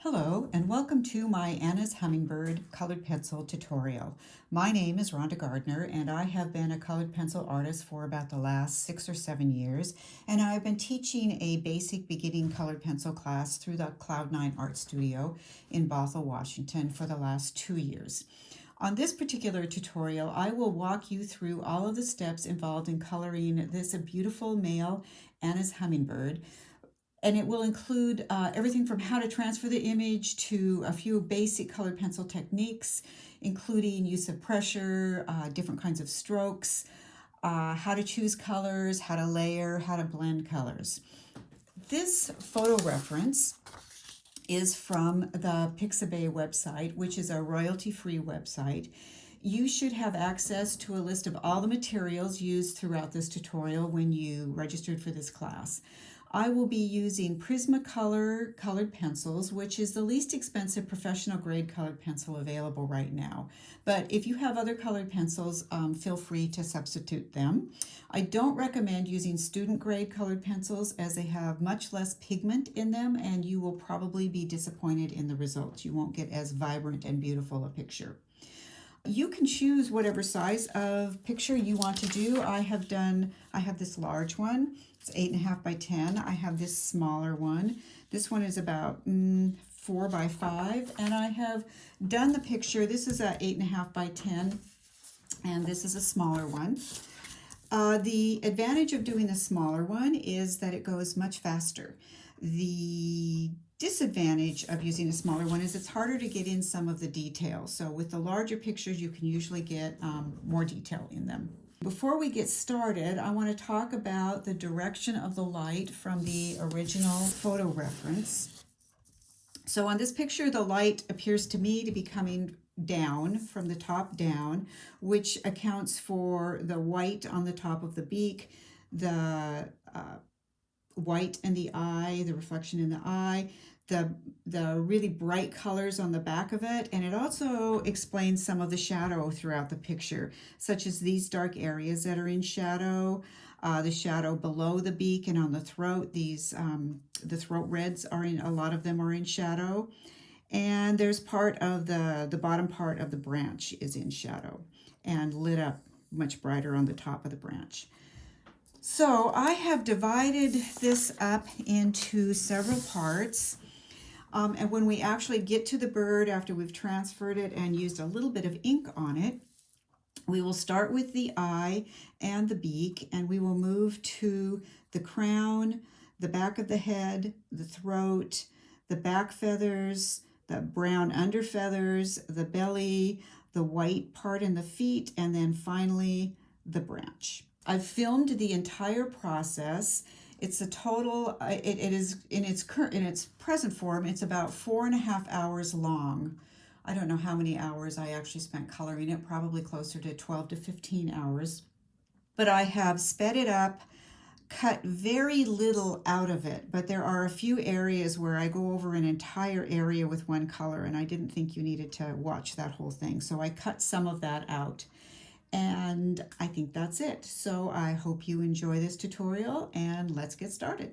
Hello and welcome to my Anna's Hummingbird colored pencil tutorial. My name is Rhonda Gardner and I have been a colored pencil artist for about the last 6 or 7 years, and I've been teaching a basic beginning colored pencil class through the Cloud9 Art Studio in Bothell, Washington for the last 2 years. On this particular tutorial, I will walk you through all of the steps involved in coloring this beautiful male Anna's Hummingbird. And it will include everything from how to transfer the image to a few basic colored pencil techniques, including use of pressure, different kinds of strokes, how to choose colors, how to layer, how to blend colors. This photo reference is from the Pixabay website, which is a royalty-free website. You should have access to a list of all the materials used throughout this tutorial when you registered for this class. I will be using Prismacolor colored pencils, which is the least expensive professional grade colored pencil available right now. But if you have other colored pencils, feel free to substitute them. I don't recommend using student grade colored pencils as they have much less pigment in them, and you will probably be disappointed in the results. You won't get as vibrant and beautiful a picture. You can choose whatever size of picture you want to do. I have this large one. It's 8.5 by 10. I have this smaller one. This one is about 4 by 5. And I have done the picture. This is a 8.5 by 10. And this is a smaller one. The advantage of doing the smaller one is that it goes much faster. The disadvantage of using a smaller one is it's harder to get in some of the details. So with the larger pictures, you can usually get more detail in them. Before we get started, I want to talk about the direction of the light from the original photo reference. So on this picture, the light appears to me to be coming down from the top down, which accounts for the white on the top of the beak, the white in the eye, the reflection in the eye, the really bright colors on the back of it, and it also explains some of the shadow throughout the picture, such as these dark areas that are in shadow, the shadow below the beak and on the throat. These the throat reds are in, a lot of them are in shadow, and there's part of the bottom part of the branch is in shadow and lit up much brighter on the top of the branch. So I have divided this up into several parts. And when we actually get to the bird, after we've transferred it and used a little bit of ink on it, we will start with the eye and the beak, and we will move to the crown, the back of the head, the throat, the back feathers, the brown under feathers, the belly, the white part in the feet, and then finally the branch. I've filmed the entire process. It's a total, it is in its present form, it's about 4.5 hours long. I don't know how many hours I actually spent coloring it, probably closer to 12 to 15 hours. But I have sped it up, cut very little out of it, but there are a few areas where I go over an entire area with one color, and I didn't think you needed to watch that whole thing. So I cut some of that out. And I think that's it. So I hope you enjoy this tutorial, and let's get started.